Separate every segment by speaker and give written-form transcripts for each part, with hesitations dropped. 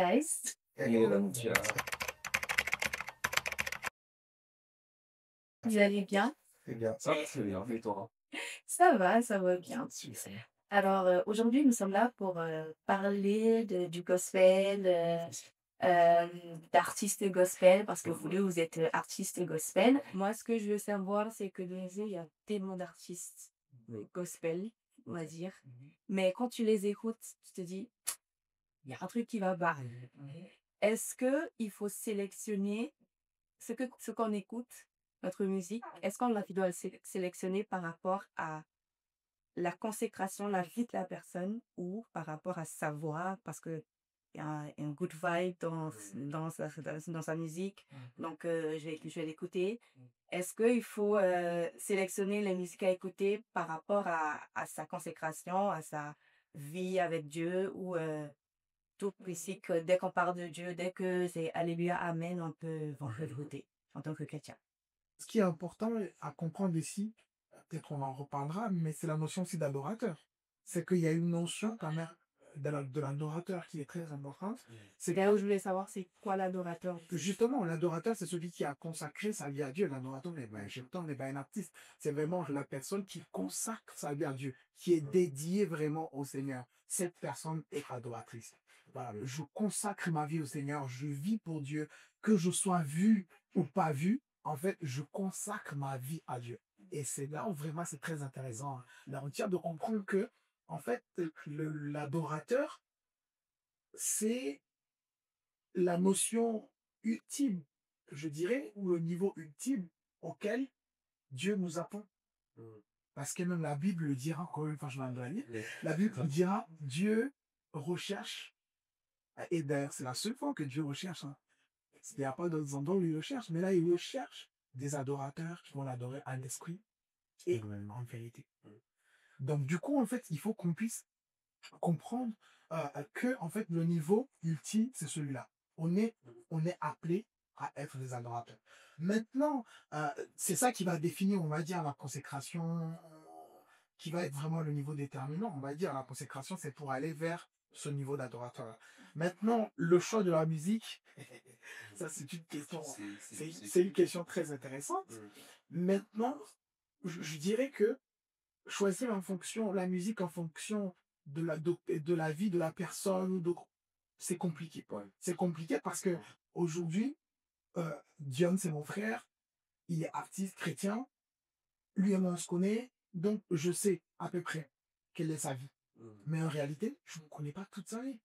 Speaker 1: guys.
Speaker 2: Hello.
Speaker 1: Vous allez bien?
Speaker 2: C'est bien. Ça va très bien. Et toi?
Speaker 1: Ça va bien. Alors, aujourd'hui, nous sommes là pour parler du gospel, d'artistes gospel, parce que vous deux, vous êtes artistes gospel. Moi, ce que je veux savoir, c'est que de nos jours, il y a tellement d'artistes gospel, on va dire. Mais quand tu les écoutes, tu te dis, il y a un truc qui va pas. Est-ce que il faut sélectionner ce qu'on écoute, notre musique, est-ce qu'on doit le sélectionner par rapport à la consécration, la vie de la personne ou par rapport à sa voix, parce qu'il y a un good vibe dans sa musique, donc je vais l'écouter. Est-ce qu'il faut sélectionner les musiques à écouter par rapport à sa consécration, à sa vie avec Dieu ou tout ici que dès qu'on parle de Dieu, dès que c'est Alléluia, Amen, on peut l'écouter en tant que chrétien.
Speaker 3: Ce qui est important à comprendre ici, peut-être on en reparlera, mais c'est la notion aussi d'adorateur. C'est qu'il y a une notion quand même de l'adorateur qui est très importante. C'est
Speaker 1: Là où je voulais savoir, c'est quoi l'adorateur?
Speaker 3: que justement, l'adorateur, c'est celui qui a consacré sa vie à Dieu. L'adorateur n'est pas un chanteur, n'est pas un artiste. C'est vraiment la personne qui consacre sa vie à Dieu, qui est dédiée vraiment au Seigneur. Cette personne est adoratrice. Voilà, je consacre ma vie au Seigneur, je vis pour Dieu, que je sois vu ou pas vu. En fait, je consacre ma vie à Dieu. Et c'est là où vraiment c'est très intéressant. Là, on tient de comprendre que, en fait, l'adorateur, c'est la notion ultime, je dirais, ou le niveau ultime auquel Dieu nous attend. Parce que même la Bible le dira, encore une fois, je vais le lire, la Bible le dira, Dieu recherche, et d'ailleurs, c'est la seule fois que Dieu recherche. Hein. Il n'y a pas d'autres endroits où il recherche, mais là, il recherche des adorateurs qui vont l'adorer en esprit et en vérité. Donc, du coup, en fait, il faut qu'on puisse comprendre que, en fait, le niveau ultime, c'est celui-là. On est appelé à être des adorateurs. Maintenant, c'est ça qui va définir, on va dire, la consécration, qui va être vraiment le niveau déterminant. On va dire, la consécration, c'est pour aller vers ce niveau d'adorateur. Maintenant, le choix de la musique, ça, c'est une question, c'est une question très intéressante. Maintenant, je dirais que choisir en fonction, la musique en fonction de la vie de la personne, c'est compliqué. C'est compliqué parce que aujourd'hui, Dion, c'est mon frère, il est artiste chrétien, lui et moi on se connaît, donc je sais à peu près quelle est sa vie. Mais en réalité, je ne connais pas toute sa vie.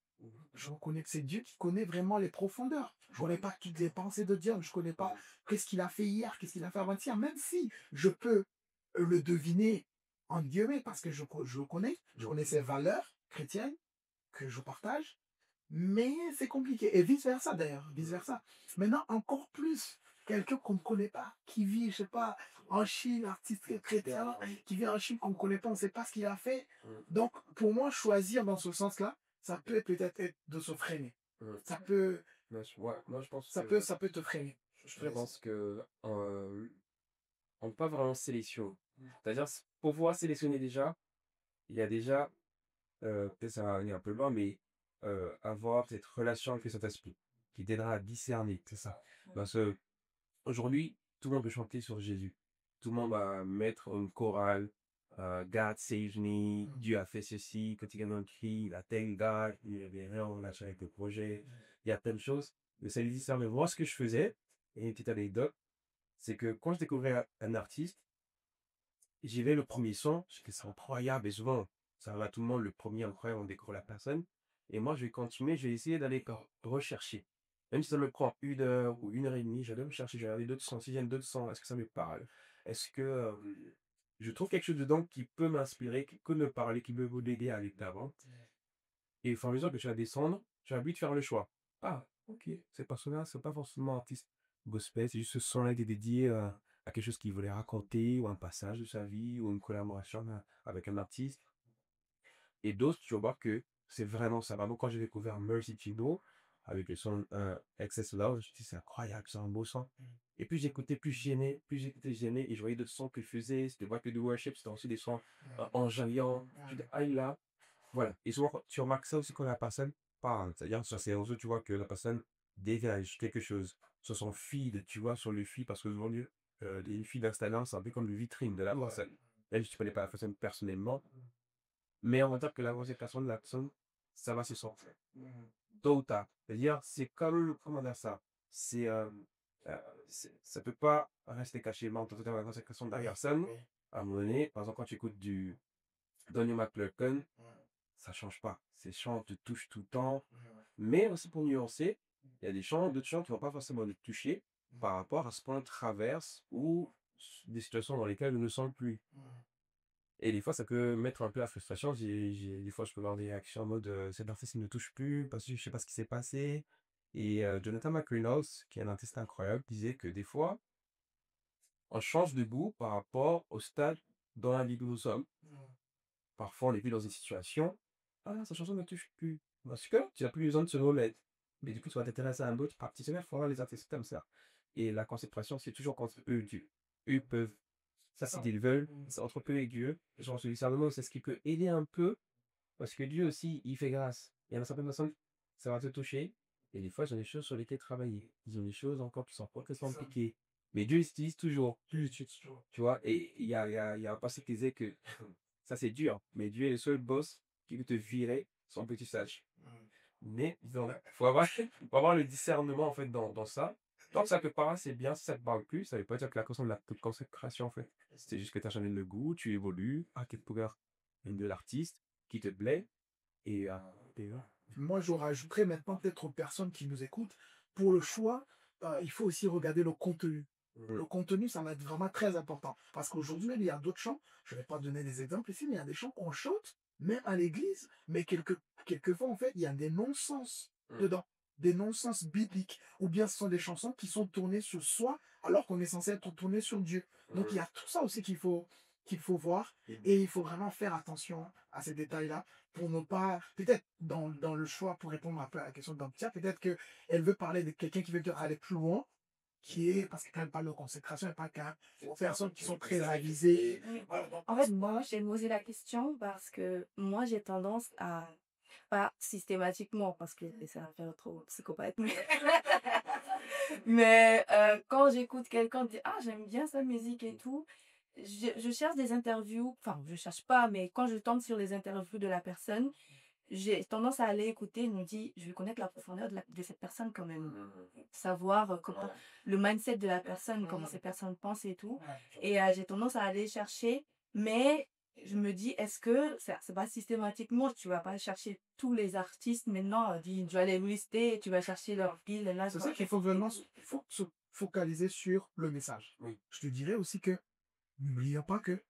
Speaker 3: Je reconnais que c'est Dieu qui connaît vraiment les profondeurs. Je ne connais pas toutes les pensées de Dieu. Je ne connais pas qu'est-ce qu'il a fait hier, qu'est-ce qu'il a fait avant-hier, même si je peux le deviner en guillemets parce que je connais ses valeurs chrétiennes que je partage, mais c'est compliqué. Et vice-versa d'ailleurs, vice-versa. Maintenant, encore plus, quelqu'un qu'on ne connaît pas, qui vit, je sais pas, en Chine, artiste chrétien, qui vit en Chine qu'on ne connaît pas, on ne sait pas ce qu'il a fait. Donc, pour moi, choisir dans ce sens-là, ça peut peut-être être de se freiner. Ça peut,
Speaker 2: Moi, je pense
Speaker 3: ça peut te freiner.
Speaker 2: je pense que on peut pas vraiment sélectionner. C'est-à-dire, pour pouvoir sélectionner déjà, il y a déjà, peut-être ça va aller un peu loin, mais avoir cette relation avec le Saint-Esprit qui t'aidera à discerner.
Speaker 3: C'est ça.
Speaker 2: Parce que aujourd'hui, tout le monde peut chanter sur Jésus. Tout le monde va mettre une chorale. God save me, Dieu a fait ceci, quand il y a un cri, il a tel God, il y avait rien en relation avec le projet. Il y a plein de choses. Mais ça lui dit ça. Mais moi, ce que je faisais, et une petite anecdote, c'est que quand je découvrais un artiste, j'y vais le premier son, je fais c'est incroyable, et souvent, ça va à tout le monde, le premier incroyable, on découvre la personne. Et moi, je vais continuer, je vais essayer d'aller rechercher. Même si ça me prend 1 heure ou 1 heure et demie, je vais aller me chercher, je vais regarder d'autres sons. Si j'aime d'autres sons, est-ce que ça me parle? Est-ce que je trouve quelque chose dedans qui peut m'inspirer, qui peut me parler, qui peut vous aider à aller de l'avant? Et au fur et à mesure que tu vas descendre, tu vas vite faire le choix. Ah, ok, cette personne-là, c'est pas forcément un artiste gospel, c'est juste ce son-là qui est dédié à quelque chose qu'il voulait raconter, ou un passage de sa vie, ou une collaboration avec un artiste. Et d'autres, tu vas voir que c'est vraiment ça. Vraiment, quand j'ai découvert Mercy Chinwo, avec le son Excess Love, je me suis dit, c'est incroyable, c'est un beau son. Et plus j'écoutais, plus j'écoutais gêné, et je voyais d'autres sons qu'il faisait, c'était pas que du worship, c'était aussi des sons enjaillants. Je dis, ah, là, voilà. Et souvent, tu remarques ça aussi quand la personne, parle. C'est-à-dire, sur ces réseaux, tu vois que la personne dégage quelque chose. Sur son feed, tu vois, sur le feed, parce que aujourd'hui, les feeds d'Instagram, c'est un peu comme une vitrine de la personne. Même si tu connais pas la personne personnellement, mais on va dire que la troisième personne, la personne, ça va se sentir. Tôt ou tard. C'est-à-dire, c'est comme, comment dire ça? C'est, ça peut pas rester caché. Mais en tant que la consécration de la personne, à un moment donné, par exemple, quand tu écoutes du Donny McClurkin, ça change pas. Ces chants te touchent tout le temps. Mais aussi pour nuancer, il y a des chants, d'autres chants qui vont pas forcément te toucher par rapport à ce qu'on traverse ou des situations dans lesquelles nous ne sommes plus. Et des fois, ça peut mettre un peu la frustration. Des fois, je peux avoir des réactions en mode cet artiste il ne touche plus parce que je sais pas ce qui s'est passé. Et Jonathan McReynolds, qui est un artiste incroyable, disait que des fois, on change de goût par rapport au stade dans la vie que nous sommes. Parfois, on est plus dans une situation, ah, sa chanson ne touche plus. Parce que tu n'as plus besoin de se remettre. Mais du coup, tu vas t'intéresser à un autre artiste. Il faut avoir les artistes comme ça. Et la concentration, c'est toujours contre eux, Dieu. Eux peuvent, ça, s'ils veulent, c'est entre eux et Dieu. Genre, ce discernement, c'est ce qui peut aider un peu. Parce que Dieu aussi, il fait grâce. Il y a certaines personnes, ça va te toucher. Et des fois, ils ont des choses sur lesquelles travailler. Ils ont des choses encore qui sont pas très compliquées. Mais Dieu utilise toujours. Tu vois, et il y a un passage qui disait que ça, c'est dur. Mais Dieu est le seul boss qui peut te virer sans que tu saches. Mais il faut avoir le discernement, en fait, dans ça. Tant que ça te parle, c'est bien. Si ça te parle plus, ça veut pas dire que la question de la consécration, en fait. C'est juste que tu as changé le goût, tu évolues à quelque part de l'artiste qui te plaît. Et voilà.
Speaker 3: Moi, je rajouterais maintenant peut-être aux personnes qui nous écoutent, pour le choix, il faut aussi regarder le contenu. Le contenu, ça va être vraiment très important. Parce qu'aujourd'hui, il y a d'autres chants, je ne vais pas donner des exemples ici, mais il y a des chants qu'on chante, même à l'église, mais quelquefois, en fait, il y a des non-sens dedans, des non-sens bibliques. Ou bien ce sont des chansons qui sont tournées sur soi, alors qu'on est censé être tourné sur Dieu. Donc il y a tout ça aussi qu'il faut voir, et il faut vraiment faire attention à ces détails-là pour ne pas, peut-être dans le choix, pour répondre un peu à la question d'Antia, peut-être qu'elle veut parler de quelqu'un qui veut aller plus loin, parce que quand elle parle de consécration, elle parle quand même aux personnes qui sont très avisées.
Speaker 1: En fait, moi, j'ai posé la question parce que moi, j'ai tendance à, pas systématiquement, parce que ça va faire trop psychopathe, mais quand j'écoute quelqu'un dire, ah, j'aime bien sa musique et tout, je cherche des interviews, enfin, je cherche pas, mais quand je tombe sur les interviews de la personne, j'ai tendance à aller écouter, je me dis, je veux connaître la profondeur de cette personne quand même, savoir comment, le mindset de la personne, comment ces personnes pensent et tout. Et j'ai tendance à aller chercher, mais je me dis, est-ce que c'est pas systématiquement, tu vas pas chercher tous les artistes maintenant, tu vas les lister, tu vas chercher leur pile, là,
Speaker 3: C'est ça qu'il faut vraiment, il faut se focaliser sur le message. Je te dirais aussi que, n'oublions pas que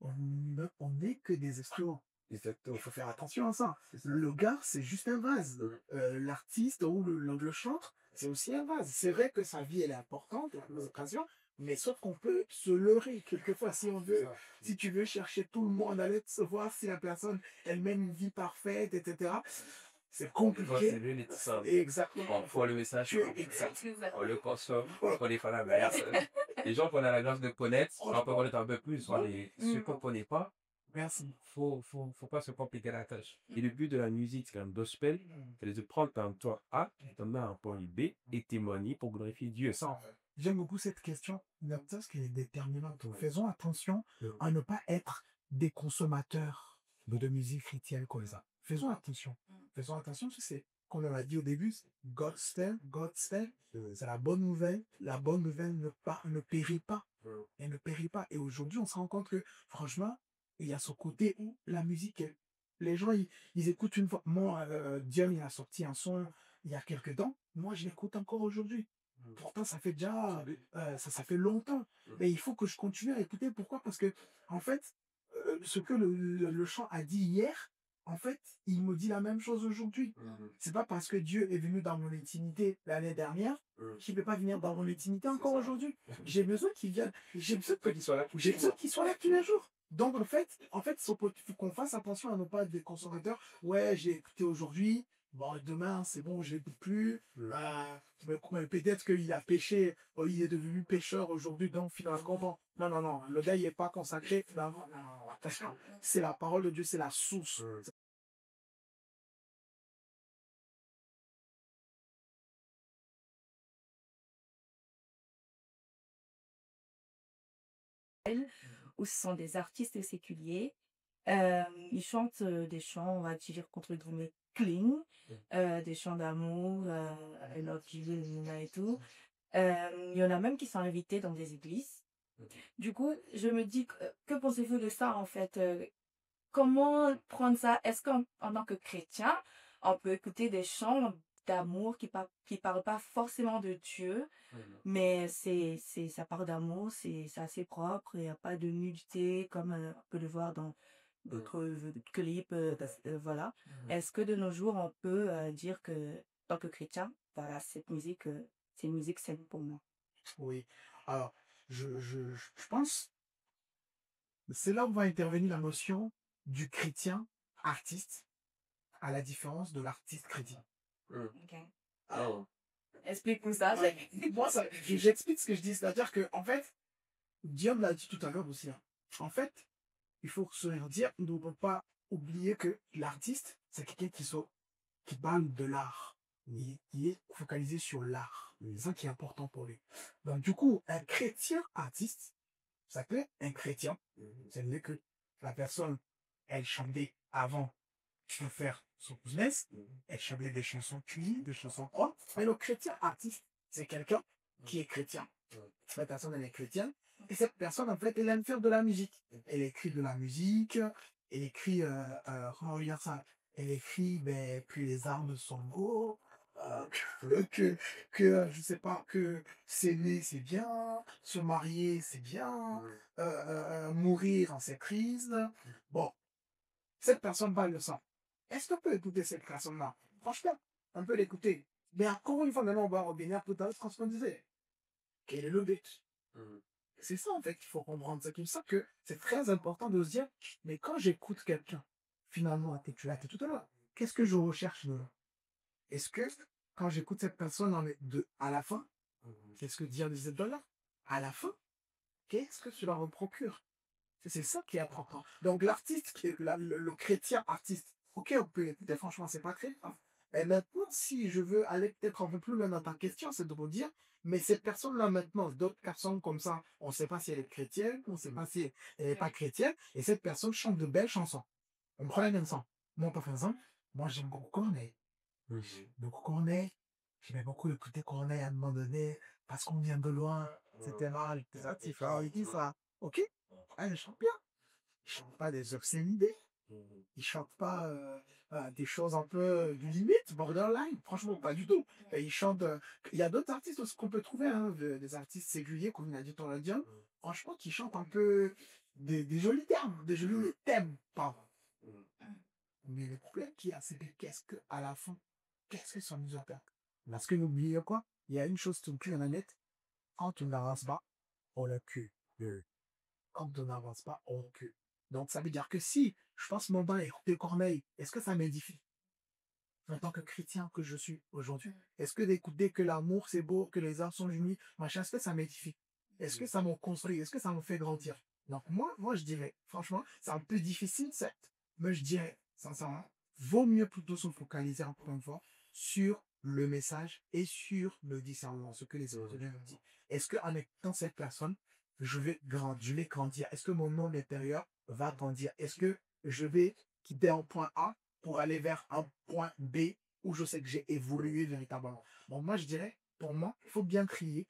Speaker 3: on n'est que des instruments. Il faut faire attention à ça. Le gars, c'est juste un vase. L'artiste ou le chantre, c'est aussi un vase. C'est vrai que sa vie, elle est importante dans les occasions, mais sauf qu'on peut se leurrer quelquefois si tu veux chercher tout le monde, aller te voir si la personne, elle mène une vie parfaite, etc. C'est compliqué. Exactement.
Speaker 2: On voit le message,
Speaker 3: Exactement.
Speaker 2: on le consomme, on connaît pas la personne. Les gens qu'on a la grâce de connaître, on peut connaître un peu plus. Ceux qu'on ne connaît pas,
Speaker 3: Merci.
Speaker 2: faut pas se compliquer la tâche. Et le but de la musique, c'est un gospel, c'est de prendre un point A, t'emmener à un point B et témoigner pour glorifier Dieu. Ça,
Speaker 3: J'aime beaucoup cette question, parce qu'elle est déterminante. Faisons attention à ne pas être des consommateurs de musique chrétienne comme ça. Faisons attention. Faisons attention, c'est, comme on l'a dit au début, God style, c'est la bonne nouvelle. La bonne nouvelle ne périt pas. Elle ne périt pas. Et aujourd'hui, on se rend compte que, franchement, il y a ce côté où la musique, les gens, ils écoutent une fois. Moi, Dieu, il a sorti un son il y a quelques temps. Moi, je l'écoute encore aujourd'hui. Pourtant, ça fait déjà, ça fait longtemps. Mais il faut que je continue à écouter. Pourquoi? Parce que, en fait, ce que le chant a dit hier, en fait, il me dit la même chose aujourd'hui. C'est pas parce que Dieu est venu dans mon intimité l'année dernière qu'il ne peut pas venir dans mon intimité encore aujourd'hui. J'ai besoin qu'il vienne. J'ai besoin qu'il soit là. J'ai besoin qu'il soit là tous les jours. Donc, en fait, il faut qu'on fasse attention à ne pas être des consommateurs. Ouais, j'ai écouté aujourd'hui. Bon, demain, c'est bon, je l'écoute plus. Mais peut-être qu'il a péché, il est devenu pécheur aujourd'hui, donc finalement, bon. Non, le gars, il n'est pas consacré. Non, attention, c'est la parole de Dieu, c'est la source.
Speaker 1: où ce sont des artistes séculiers. Ils chantent des chants, on va dire, contre guillemets, clean, des chants d'amour, I love you, et tout. Il y en a même qui sont invités dans des églises. Du coup, je me dis, que pensez-vous de ça, en fait? Comment prendre ça? Est-ce qu'en tant que chrétien, on peut écouter des chants d'amour qui parlent pas forcément de Dieu, mais ça parle d'amour, c'est assez propre, il n'y a pas de nudité comme on peut le voir dans d'autres clips, voilà. Est-ce que de nos jours, on peut dire que, en tant que chrétien, voilà, c'est une musique saine pour moi?
Speaker 3: Oui. Alors, je pense, c'est là où va intervenir la notion du chrétien artiste, à la différence de l'artiste chrétien.
Speaker 1: Ok.
Speaker 3: Alors,
Speaker 1: Explique-nous ça.
Speaker 3: moi, j'explique ce que je dis, c'est-à-dire que, en fait, Guillaume l'a dit tout à l'heure aussi, hein. En fait, il faut se dire, nous ne pouvons pas oublier que l'artiste, c'est quelqu'un qui parle de l'art, qui est focalisé sur l'art. C'est ça qui est important pour lui. Donc, du coup, un chrétien artiste, ça fait un chrétien, c'est-à-dire que la personne, elle chantait avant de faire son business, elle chantait des chansons clean, des chansons propres. Mais le chrétien artiste, c'est quelqu'un qui est chrétien. Cette personne, elle est chrétienne. Et cette personne, en fait, elle aime faire de la musique. Elle écrit de la musique, elle écrit, comment dire ça? Elle écrit, ben, que les armes sont beaux, je sais pas, que s'aimer, c'est bien, se marier, c'est bien, mourir en cette crise. Bon, cette personne parle de ça. Est-ce qu'on peut écouter cette personne-là? Franchement, on peut l'écouter. Mais encore une fois, maintenant, on va revenir tout à l'heure ce qu'on disait. Quel est le but? C'est ça, en fait, qu'il faut comprendre. C'est comme ça que c'est très important de se dire, mais quand j'écoute quelqu'un, finalement, tu l'as dit tout à l'heure, qu'est-ce que je recherche de là? Est-ce que, quand j'écoute cette personne à la fin, qu'est-ce que dire de cette là à la fin, qu'est-ce que cela me procure? C'est ça qui est important. Donc, l'artiste, le chrétien artiste, ok, on peut écouter, franchement, c'est pas très grave. Et maintenant, si je veux aller peut-être un peu plus loin dans ta question, c'est de vous dire, mais cette personne-là maintenant, d'autres personnes comme ça, on ne sait pas si elle est chrétienne, on ne sait pas si elle n'est pas chrétienne, et cette personne chante de belles chansons. On prend la même chanson. Moi, par exemple, moi, j'aime beaucoup Corneille. Beaucoup Corneille. J'aimais beaucoup écouter Corneille à un moment donné, parce qu'on vient de loin, etc. Il dit ça. Ok? Ah, il chante bien. Il chante pas des obscénités. Il chante pas des choses un peu limite, borderline. Franchement, pas du tout. Et il chante. Il y a d'autres artistes aussi qu'on peut trouver, hein, des artistes séculiers, comme il a dit ton indien. Franchement, qui chantent un peu des jolis termes, des jolis thèmes. Pardon. Mais le problème qu'il y a, c'est que à la fin, qu'est-ce que ça nous apporte? Parce que n'oubliez quoi? Il y a une chose tout le net. Quand tu n'avances pas, on le cul. Quand on n'avance pas, on recule. Donc, ça veut dire que si je passe mon temps à écouter Corneille, est-ce que ça m'édifie? En tant que chrétien que je suis aujourd'hui, est-ce que d'écouter que l'amour c'est beau, que les âmes sont unies, machin, est-ce que ça m'édifie? Est-ce que ça me construit? Est-ce que ça me fait grandir? Donc, moi, je dirais, franchement, c'est un peu difficile, certes, mais je dirais, sincèrement, vaut mieux plutôt se focaliser encore une fois sur le message et sur le discernement, ce que les autres me disent. Est-ce qu'en écoutant cette personne, je vais grandir? Est-ce que mon homme intérieur va grandir? Est-ce que je vais quitter un point A pour aller vers un point B où je sais que j'ai évolué véritablement? Bon, moi, je dirais, pour moi, il faut bien crier.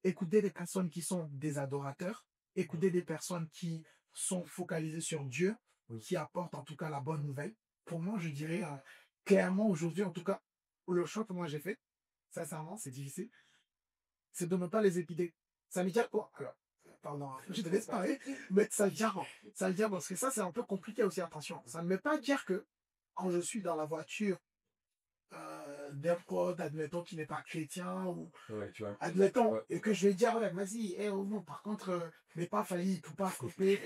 Speaker 3: Écouter des personnes qui sont des adorateurs, écouter des personnes qui sont focalisées sur Dieu, qui apportent en tout cas la bonne nouvelle. Pour moi, je dirais clairement aujourd'hui, en tout cas, le choix que moi j'ai fait, sincèrement, c'est difficile, c'est de ne pas les épider. Ça veut dire quoi? Alors, pardon, je te laisse parler, mais ça veut dire, parce que ça, c'est un peu compliqué aussi, attention. Ça ne veut pas dire que quand je suis dans la voiture d'un pote, admettons, qui n'est pas chrétien, ou
Speaker 2: tu vois.
Speaker 3: admettons, et que je vais dire, ouais, vas-y, oh, non, par contre, n'est pas failli, faut pas couper.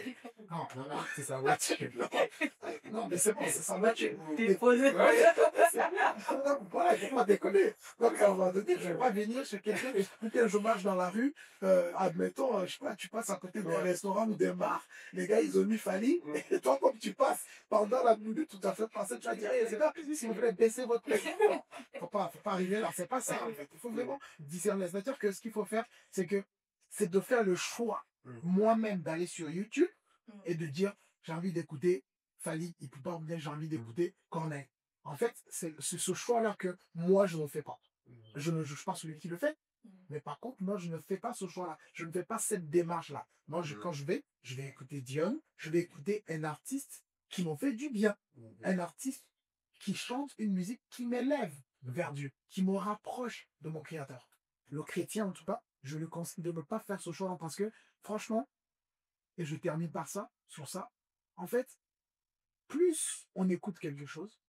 Speaker 3: Non, c'est sa voiture. Non, mais c'est bon, c'est sa voiture.
Speaker 1: Déposé.
Speaker 3: Voilà, il faut pas déconner. Donc, à un moment donné, je vais pas venir chez quelqu'un, écouter, je marche dans la rue, admettons, je sais pas, tu passes à côté d'un restaurant ou d'un bar, les gars, ils ont mis Fali, et toi, comme tu passes pendant la minute tout à fait passée, tu vas dire, c'est là, si vous voulez baisser votre prix. Faut pas arriver là, c'est pas ça, en fait. Il faut vraiment discerner. C'est-à-dire que ce qu'il faut faire, c'est de faire le choix moi-même d'aller sur YouTube et de dire, j'ai envie d'écouter Fally Ipupa ou bien j'ai envie d'écouter Corneille. En fait, c'est ce choix-là que moi, je ne fais pas. Je ne juge pas celui qui le fait, mais par contre, moi, je ne fais pas ce choix-là. Je ne fais pas cette démarche-là. Moi, quand je vais écouter Dion, je vais écouter un artiste qui m'en fait du bien. Un artiste qui chante une musique qui m'élève vers Dieu, qui me rapproche de mon Créateur. Le chrétien, en tout cas, je le conseille de ne pas faire ce choix-là parce que, franchement, et je termine par ça, sur ça, en fait, plus on écoute quelque chose,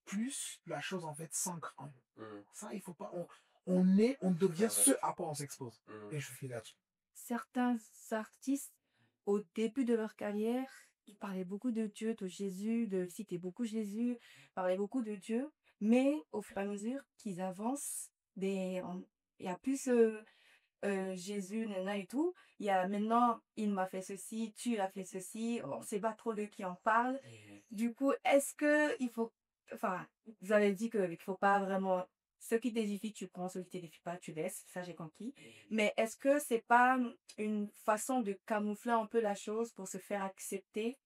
Speaker 3: plus la chose, en fait, s'ancre en nous. Ça, il faut pas... on devient ce à quoi on s'expose. Et je suis là-dessus.
Speaker 1: Certains artistes, au début de leur carrière, ils parlaient beaucoup de Dieu, de Jésus, de citer beaucoup Jésus, parlaient beaucoup de Dieu, mais au fur et à mesure qu'ils avancent, il y a plus Jésus, nana et tout. Il y a maintenant, il m'a fait ceci, tu as fait ceci, on ne sait pas trop de qui on parle. Du coup, est-ce que il faut, enfin, vous avez dit qu'il ne faut pas vraiment, ce qui t'édifie, tu prends, ce qui t'édifie pas, tu laisses, ça j'ai compris. Mais est-ce que c'est pas une façon de camoufler un peu la chose pour se faire accepter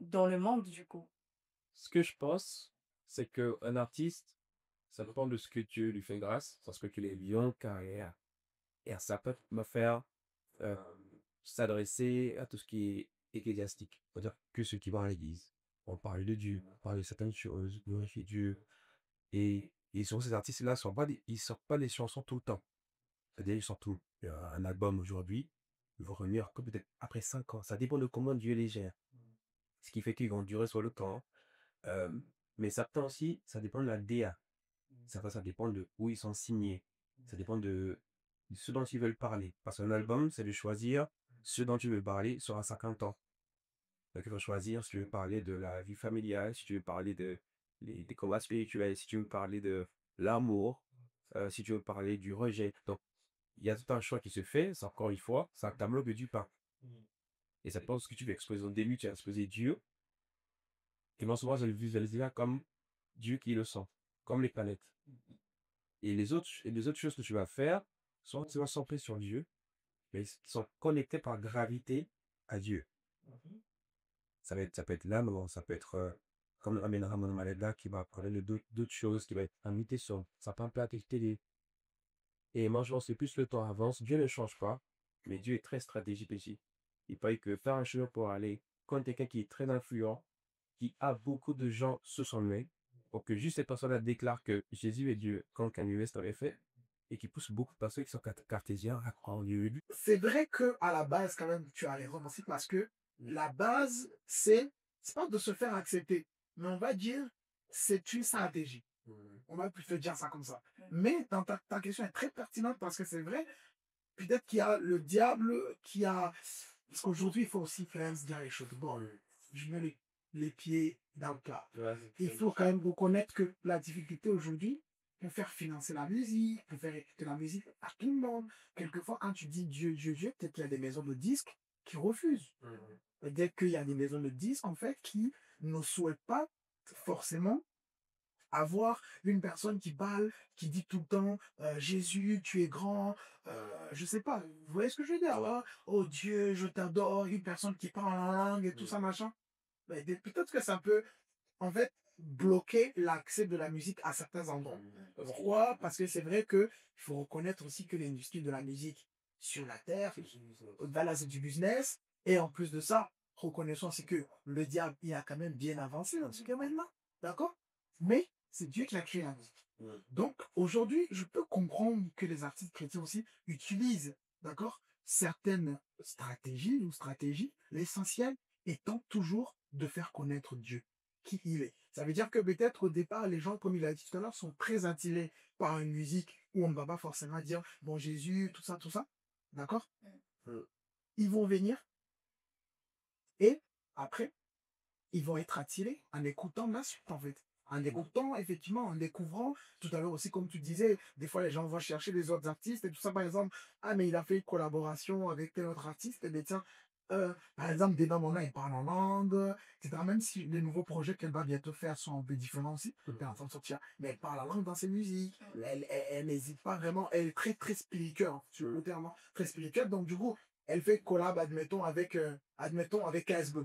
Speaker 1: dans le monde, du coup?
Speaker 2: Ce que je pense, c'est qu'un artiste, ça dépend de ce que Dieu lui fait grâce, parce que qu'il est bien carrière. Et ça peut me faire euh, s'adresser à tout ce qui est ecclésiastique. C'est-à-dire que ceux qui vont à l'église, on parle de Dieu, on parle de certaines choses, glorifier Dieu. Et souvent, ces artistes-là, ils sortent pas des chansons tout le temps. C'est-à-dire, ils sortent un album aujourd'hui, ils vont revenir que peut-être après 5 ans. Ça dépend de comment Dieu les gère. Ce qui fait qu'ils vont durer sur le temps. Euh, mais certains aussi, ça dépend de la DA. Certains, ça dépend de où ils sont signés. Ça dépend de ce dont ils veulent parler. Parce qu'un album, c'est de choisir ce dont tu veux parler sur un certain temps. Donc, il faut choisir si tu veux parler de la vie familiale, si tu veux parler des combats spirituels, si tu veux parler de l'amour, si tu veux parler du rejet. Donc, il y a tout un choix qui se fait. C'est encore une fois, c'est un tableau que du pain. Et ça dépend de ce que tu veux exposer. Au début, tu as exposé Dieu. Et moi, souvent, je le visualise là comme Dieu qui le sent, comme les planètes. Et les autres choses que tu vas faire, soit tu vas centrer sur Dieu, mais ils sont connectés par gravité à Dieu. Ça peut être l'âme, ça peut être comme Amen Ramon Maledda qui va parler de d'autres choses, qui va être invité sur ça peut un peu télé. Et moi, je pense que plus le temps avance, Dieu ne change pas, mais Dieu est très stratégique ici. Il paraît que faire un chemin pour aller contre quelqu'un qui est très influent, qui a beaucoup de gens sous son nez, pour que juste cette personne-là déclare que Jésus est Dieu, comme Kanye West avait fait, et qui pousse beaucoup de personnes qui sont cartésiens à croire en Dieu.
Speaker 3: C'est vrai que à la base, quand même, tu as raison aussi parce que la base, c'est pas de se faire accepter, mais on va dire, c'est une stratégie. On va plutôt dire ça comme ça. Mais dans ta question est très pertinente parce que c'est vrai, peut-être qu'il y a le diable qui a... Parce qu'aujourd'hui, il faut aussi quand même se dire les choses. Bon, je mets les pieds dans le plat. Il faut quand même reconnaître que la difficulté aujourd'hui, pour faire financer la musique, pour faire écouter la musique à tout le monde, quelquefois, quand tu dis Dieu, Dieu, Dieu, peut-être qu'il y a des maisons de disques qui refusent. Peut-être qu'il y a des maisons de disques, en fait, qui ne souhaitent pas forcément avoir une personne qui parle, qui dit tout le temps Jésus, tu es grand, je sais pas, vous voyez ce que je veux dire là? Oh Dieu, je t'adore, une personne qui parle en langue et tout ça, machin. Mais peut-être que ça peut, en fait, bloquer l'accès de la musique à certains endroits. Pourquoi? Parce que c'est vrai que il faut reconnaître aussi que l'industrie de la musique sur la terre, au-delà c'est du business, et en plus de ça, reconnaissons aussi que le diable il a quand même bien avancé dans ce cas maintenant, d'accord? Mais c'est Dieu qui l'a créé la musique. Donc aujourd'hui, je peux comprendre que les artistes chrétiens aussi utilisent, d'accord, certaines stratégies, l'essentiel étant toujours de faire connaître Dieu, qui il est. Ça veut dire que peut-être au départ, les gens, comme il a dit tout à l'heure, sont très attirés par une musique où on ne va pas forcément dire, bon Jésus, tout ça, d'accord? Ils vont venir et après, ils vont être attirés en écoutant la suite, en fait. En écoutant, effectivement, en découvrant, tout à l'heure aussi, comme tu disais, des fois les gens vont chercher les autres artistes et tout ça, par exemple, ah, mais il a fait une collaboration avec tel autre artiste, et bien tiens, par exemple, Dena Mona, il parle en langue, etc. Même si les nouveaux projets qu'elle va bientôt faire sont un peu différents aussi, elle est en train de sortir, mais elle parle la langue dans ses musiques, elle n'hésite pas vraiment, elle est très, très spirituelle, sur le terme, hein, très spirituelle, donc du coup, elle fait collab, admettons, avec KSB.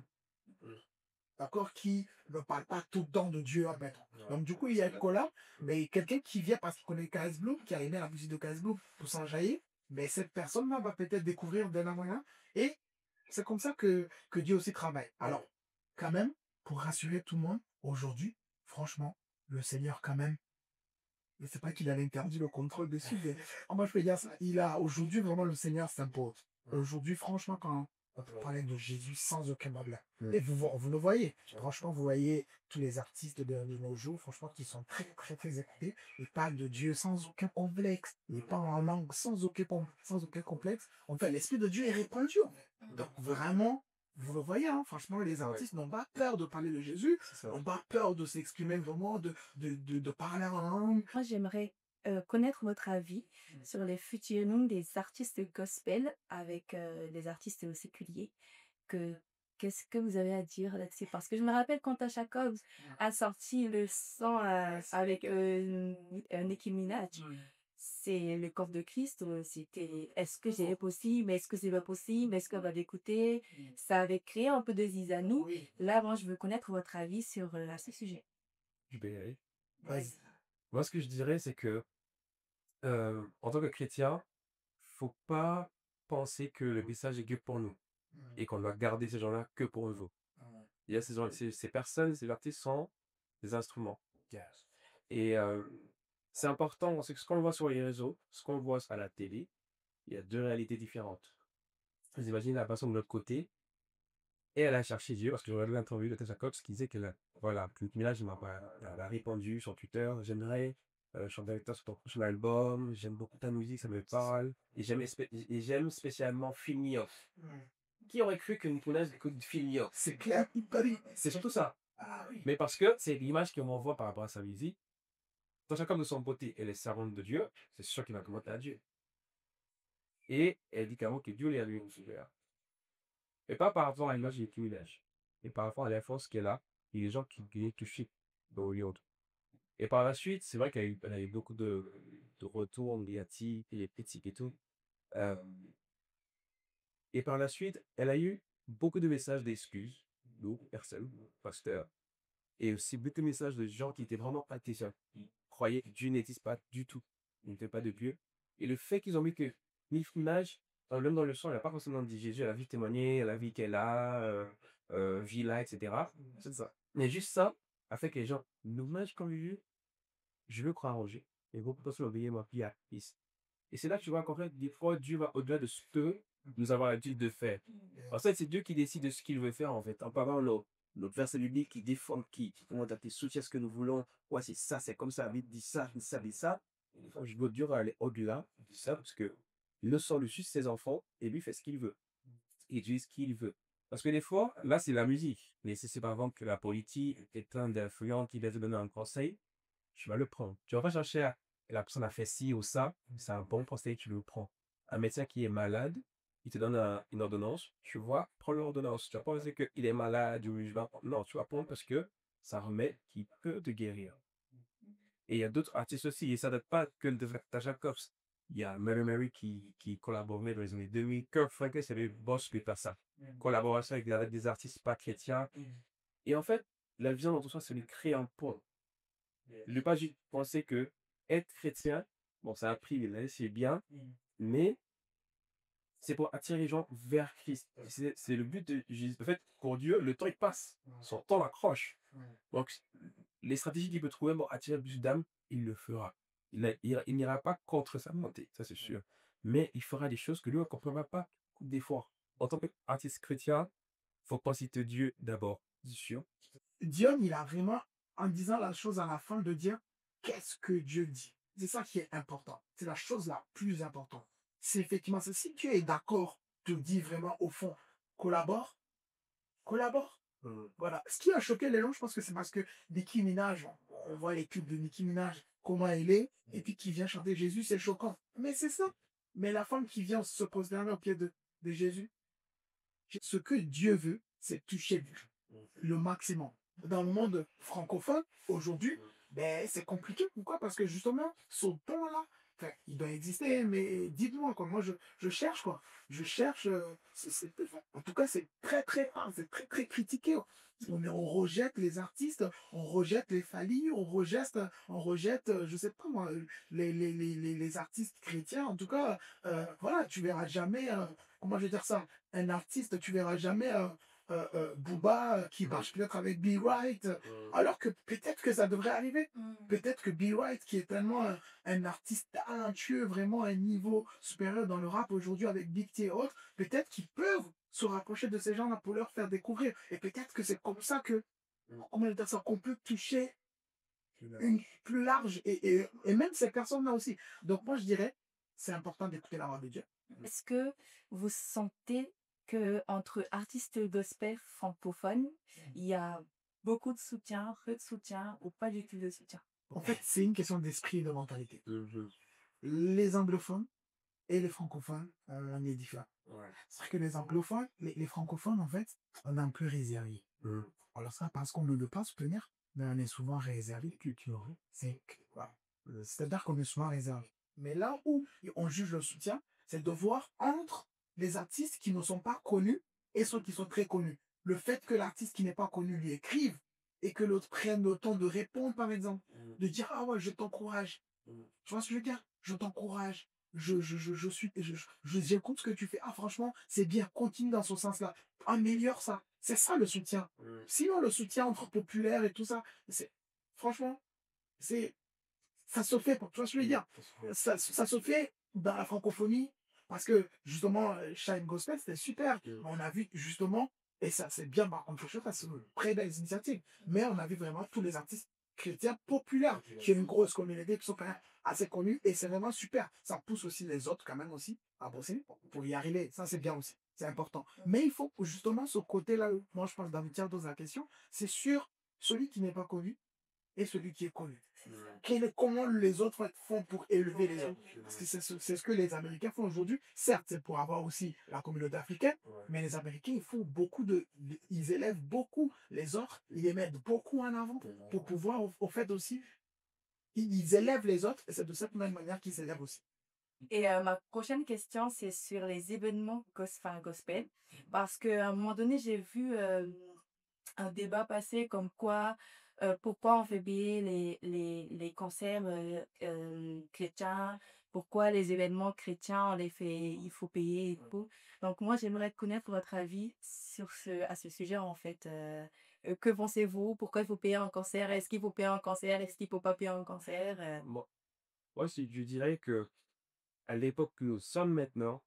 Speaker 3: D'accord, qui ne parle pas tout le temps de Dieu, admettons. Donc, du coup, il y a une collab, mais quelqu'un qui vient parce qu'il connaît KS Blue, qui a aimé la musique de KS Blue pour s'enjailler, mais cette personne-là va peut-être découvrir d'un moyen. Et c'est comme ça que Dieu aussi travaille. Alors, quand même, pour rassurer tout le monde, aujourd'hui, franchement, le Seigneur, quand même, je ne sais pas qu'il a interdit le contrôle dessus, mais moi, je peux dire ça. Aujourd'hui, vraiment, le Seigneur s'impose. Aujourd'hui, franchement, quand on peut parler de Jésus sans aucun problème. Et vous le voyez. Franchement, vous voyez tous les artistes de nos jours, franchement, qui sont très, très, très écoutés. Ils parlent de Dieu sans aucun complexe. Ils parlent en langue sans aucun complexe. En fait, l'Esprit de Dieu est répandu. Donc, vraiment, vous le voyez, hein, franchement, les artistes n'ont pas peur de parler de Jésus, n'ont pas peur de s'exprimer vraiment, de parler en langue.
Speaker 1: Moi, j'aimerais connaître votre avis sur les futurs noms des artistes gospel avec les artistes séculiers. Que, qu'est-ce que vous avez à dire là-dessus? Parce que je me rappelle quand Tasha Cobbs a sorti le son avec Nicki Minaj. C'est le corps de Christ. C'était est-ce que c'est possible? Est-ce que c'est pas possible? Est-ce qu'on va l'écouter? Ça avait créé un peu de zizanou. Là, moi, je veux connaître votre avis sur ce sujet.
Speaker 2: Je vais y aller.
Speaker 3: Vas-y.
Speaker 2: Moi, ce que je dirais, c'est que en tant que chrétien, faut pas penser que le message est que pour nous et qu'on doit garder ces gens-là que pour nous. Il y a ces personnes, ces artistes sont des instruments. Et c'est important, parce que ce qu'on voit sur les réseaux, ce qu'on voit à la télé, il y a deux réalités différentes. Vous imaginez la personne de l'autre côté, et elle a cherché Dieu, parce que j'ai regardé l'interview de Tasha Cobbs qui disait qu'elle voilà, elle a répondu sur Twitter, j'aimerais chanter avec toi sur ton prochain album, j'aime beaucoup ta musique, ça me parle, et j'aime spécialement Feel Me Up. Qui aurait cru que Nicolas écoute Feel Me Up?
Speaker 3: C'est clair, il parie.
Speaker 2: C'est surtout ça.
Speaker 3: Ah oui.
Speaker 2: Mais parce que c'est l'image qu'on m'envoie par rapport à sa musique. Tasha Cobbs de son côté, elle est servante de Dieu, c'est sûr qu'il va commenter à Dieu. Et elle dit carrément que Dieu lui a lui ouvert. Et pas par rapport à l'image de Nicki Minaj. Et par rapport à l'influence qu'elle a, et les gens qui est touché dans Hollywood. Et par la suite, c'est vrai qu'elle a eu beaucoup de retours négatifs, et les critiques et tout. Euh, et par la suite, elle a eu beaucoup de messages d'excuses, nous, personnes, pasteurs, et aussi beaucoup de messages de gens qui étaient vraiment pas chrétiens, qui croyaient que Dieu n'existe pas du tout, il n'était pas de Dieu. Et le fait qu'ils ont mis que Nicki Minaj, même dans le son, elle n'a pas forcément dit Jésus, elle a vu témoigner, la vie qu'elle a, vie là, etc. C'est ça. Mais juste ça a fait que les gens, l'image qu'on vu, je veux croire en Dieu. Et beaucoup de personnes ont obéi ma vie à Christ. Et c'est là que tu vois qu'en fait, des fois, Dieu va au-delà de ce que nous avons l'habitude de faire. En fait, c'est Dieu qui décide de ce qu'il veut faire, en fait. En parlant notre verset biblique qui défend, qui soutient ce que nous voulons. Ouais, c'est ça, c'est comme ça. David dit ça, dit ça, dit ça. Et des fois, je veux Dieu va aller au-delà de ça, parce que le sort dessus ses enfants, et lui fait ce qu'il veut. Il dit ce qu'il veut. Parce que des fois, là, c'est la musique. Mais si c'est par exemple que la politique est un d'influent qui va te donner un conseil, tu vas le prendre. Tu vas pas chercher à la personne a fait ci ou ça, c'est un bon conseil, tu le prends. Un médecin qui est malade, il te donne une ordonnance, tu vois, prends l'ordonnance. Tu vas pas penser qu'il est malade ou non, tu vas prendre parce que ça remet qui peut te guérir. Et il y a d'autres artistes aussi, et ça date pas que de Tasha Cobbs. Il y a Mary Mary qui collaborait dans les années 2000. Kirk Franklin, c'est le boss qui fait ça. Collaboration avec des artistes pas chrétiens. Et en fait, la vision dans tout ça, c'est de créer un pont. Je n'ai pas juste pensé que être chrétien, bon, c'est un privilège, c'est bien, mais c'est pour attirer les gens vers Christ. C'est le but de Jésus. En fait, pour Dieu, le temps il passe. Son temps l'accroche. Donc, les stratégies qu'il peut trouver pour attirer plus d'âmes, il le fera. Il n'ira pas contre sa volonté, ça c'est sûr. Mais il fera des choses que lui, on ne comprendra pas des fois. En tant qu'artiste chrétien, il faut penser de Dieu d'abord, c'est sûr.
Speaker 3: Dieu, il a vraiment, en disant la chose à la fin, de dire qu'est-ce que Dieu dit. C'est ça qui est important. C'est la chose la plus importante. C'est effectivement, c'est si Dieu est d'accord, te dit vraiment au fond, collabore, collabore. Voilà. Ce qui a choqué les gens, je pense que c'est parce que Nicki Minaj, on voit les clips de Nicki Minaj, comment elle est, et puis qui vient chanter Jésus, c'est choquant. Mais c'est ça. Mais la femme qui vient se poser derrière au pied de Jésus, ce que Dieu veut, c'est toucher le maximum. Dans le monde francophone, aujourd'hui, ben, c'est compliqué. Pourquoi? Parce que justement, ce ton-là enfin, il doit exister, mais dites-moi, quoi. Moi, je cherche, quoi. Je cherche, enfin, en tout cas, c'est très, très rare, c'est très, très critiqué. On rejette les artistes, on rejette les Fally, on rejette, je sais pas moi, les artistes chrétiens. En tout cas, voilà, tu verras jamais, comment je vais dire ça, un artiste, tu verras jamais Booba qui marche peut-être avec Be Right, alors que peut-être que ça devrait arriver. Peut-être que Be Right, qui est tellement un artiste talentueux, vraiment à un niveau supérieur dans le rap aujourd'hui avec Big T et autres, peut-être qu'ils peuvent se rapprocher de ces gens-là pour leur faire découvrir. Et peut-être que c'est comme ça que, comment dire ça, qu'on peut toucher une plus large et même ces personnes-là aussi. Donc moi je dirais, c'est important d'écouter la voix de Dieu.
Speaker 1: Est-ce que vous sentez que entre artistes gospel francophones, il y a beaucoup de soutien, peu de soutien ou pas du tout de soutien?
Speaker 3: En fait, c'est une question d'esprit et de mentalité. Les anglophones et les francophones, on est différents. C'est-à-dire que les anglophones, les francophones, en fait, on est un peu réservé. Alors ça, parce qu'on ne veut pas soutenir, mais on est souvent réservé. Voilà. C'est-à-dire qu'on est souvent réservé. Mais là où on juge le soutien, c'est de voir entre les artistes qui ne sont pas connus et ceux qui sont très connus. Le fait que l'artiste qui n'est pas connu lui écrive et que l'autre prenne le temps de répondre, par exemple, de dire, ah ouais, je t'encourage. Tu vois ce que je veux dire? Je t'encourage. J'écoute ce que tu fais. Ah, franchement, c'est bien. Continue dans ce sens-là. Améliore ça. C'est ça le soutien. Sinon, le soutien entre populaires et tout ça, franchement, c'est, ça se fait. Tu vois ce que je veux dire? Ça se fait dans la francophonie parce que, justement, Shine Gospel, c'était super. On a vu, justement, et ça, c'est bien, par contre, je sais pas, c'est une très belle initiative. Mais on a vu vraiment tous les artistes chrétiens populaires qui ont une grosse communauté, qui sont quand même assez connus, et c'est vraiment super. Ça pousse aussi les autres, quand même, aussi, à bosser pour y arriver. Ça, c'est bien aussi. C'est important. Mais il faut justement ce côté-là, moi, je pense, d'aboutir dans la question, c'est sur celui qui n'est pas connu et celui qui est connu. Comment les autres font pour élever les autres? Parce que c'est ce que les Américains font aujourd'hui. Certes, c'est pour avoir aussi la communauté africaine, mais les Américains, ils font ils élèvent beaucoup les autres, ils les mettent beaucoup en avant pour pouvoir, au fait aussi, ils élèvent les autres et c'est de cette même manière qu'ils s'élèvent aussi.
Speaker 1: Et ma prochaine question, c'est sur les événements gospel. Parce qu'à un moment donné, j'ai vu un débat passer comme quoi, pourquoi on fait payer les concerts chrétiens, pourquoi les événements chrétiens, il faut payer et tout. Donc moi, j'aimerais connaître votre avis à ce sujet, en fait. Que pensez-vous? Pourquoi il faut payer un concert? Est-ce qu'il faut payer un concert? Est-ce qu'il faut pas payer un concert?
Speaker 2: Moi, je dirais que à l'époque que nous sommes maintenant,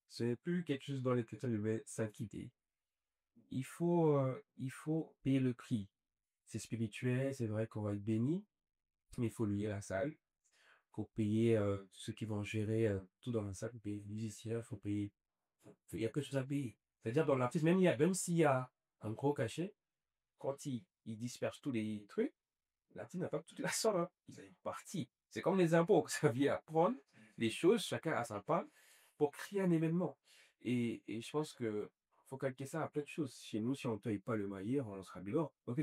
Speaker 2: ce n'est plus quelque chose dans lequel on devait s'inquiéter. Il faut payer le prix. C'est spirituel, c'est vrai qu'on va être béni, mais il faut louer la salle. Il faut payer ceux qui vont gérer tout dans la salle, il faut payer les musiciens, il faut payer. Il y a quelque chose à payer. C'est-à-dire dans l'artiste, même s'il y a un gros cachet, quand il disperse tous les trucs, l'artiste n'a pas toute la somme. Hein. Il a une partie. C'est comme les impôts, ça vient à prendre les choses, chacun a sa part, pour créer un événement. Et je pense que faut calquer ça à plein de choses. Chez nous, si on ne paye pas le maillet, on sera dehors. Donc,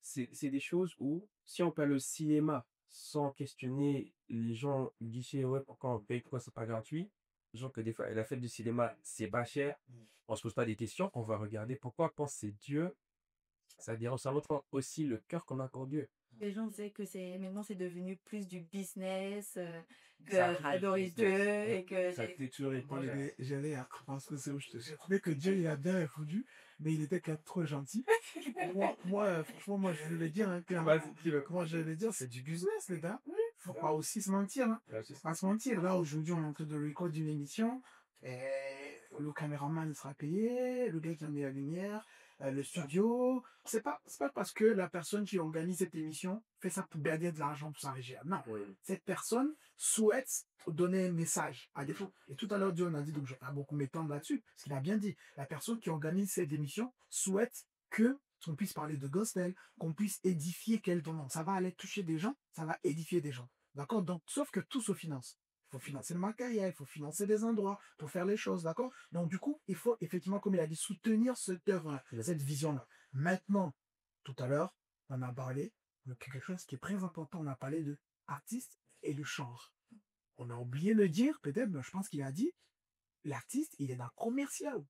Speaker 2: c'est des choses où, si on paye le cinéma sans questionner les gens, guichet, ouais, pourquoi on paye, pourquoi c'est pas gratuit, genre que des fois, la fête du cinéma, c'est pas cher, on se pose pas des questions, on va regarder pourquoi, quand c'est Dieu, c'est-à-dire, ça montre aussi le cœur qu'on a pour Dieu.
Speaker 1: Les gens disaient que maintenant c'est devenu plus du business, que
Speaker 2: Ça
Speaker 1: adorer Dieu et que
Speaker 2: Ça a été toujours été.
Speaker 3: Moi, j'allais à parce que c'est où je te jure. Mais que Dieu, il a bien répondu, mais il était quand même trop gentil. Franchement, moi, je vais dire, hein, clairement, comment je vais dire, c'est du business, les gars. Faut pas aussi se mentir, hein. Faut pas se mentir. Là, aujourd'hui, on est en train de record une émission, et le caméraman sera payé, le gars qui a mis la lumière, le studio. C'est pas parce que la personne qui organise cette émission fait ça pour gagner de l'argent pour s'enrichir. Non.
Speaker 2: Oui.
Speaker 3: Cette personne souhaite donner un message à défaut. Et tout à l'heure, Dieu en a dit, donc je ne vais pas beaucoup m'étendre là-dessus, parce qu'il a bien dit, la personne qui organise cette émission souhaite qu'on puisse parler de gospel, qu'on puisse édifier quelqu'un. Ça va aller toucher des gens, ça va édifier des gens. D'accord? Donc, sauf que tout se finance. Il faut financer le matériel, il faut financer des endroits pour faire les choses, d'accord? Donc, du coup, il faut effectivement, comme il a dit, soutenir cette œuvre, cette vision-là. Maintenant, tout à l'heure, on a parlé de quelque chose qui est très important. On a parlé de artiste et de genre. on a oublié de le dire, peut-être, mais je pense qu'il a dit, l'artiste, il est dans le commercial.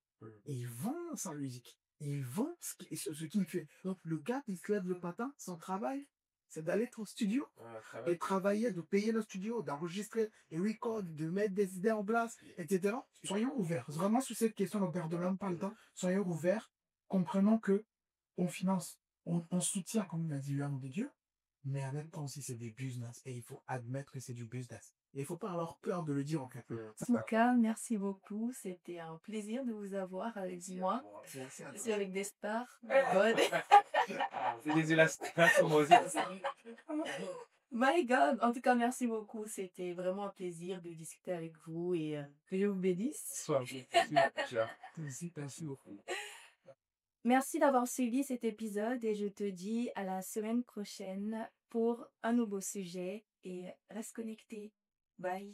Speaker 3: Il vend sa musique. Il vend ce qu'il fait. Donc, le gars qui se lève le matin, son travail, c'est d'aller au studio et travailler, de payer le studio, d'enregistrer les records, de mettre des idées en place, etc. Soyons ouverts. Vraiment, sur cette question, ne perdons même pas le temps. Soyons ouverts. Comprenons que on finance, on soutient, comme il a dit l'homme de Dieu, mais en même temps aussi, c'est du business. Et il faut admettre que c'est du business. Et il ne faut pas avoir peur de le dire en fait.
Speaker 1: En tout cas, merci beaucoup. C'était un plaisir de vous avoir avec moi.
Speaker 3: Merci à
Speaker 1: Je
Speaker 3: toi.
Speaker 1: suis avec des stars. God.
Speaker 2: C'est des illustrations, moi aussi.
Speaker 1: My God. En tout cas, merci beaucoup. C'était vraiment un plaisir de discuter avec vous et que Dieu vous bénisse.
Speaker 3: Merci beaucoup.
Speaker 1: Merci d'avoir suivi cet épisode et je te dis à la semaine prochaine pour un nouveau sujet et reste connecté. Bye.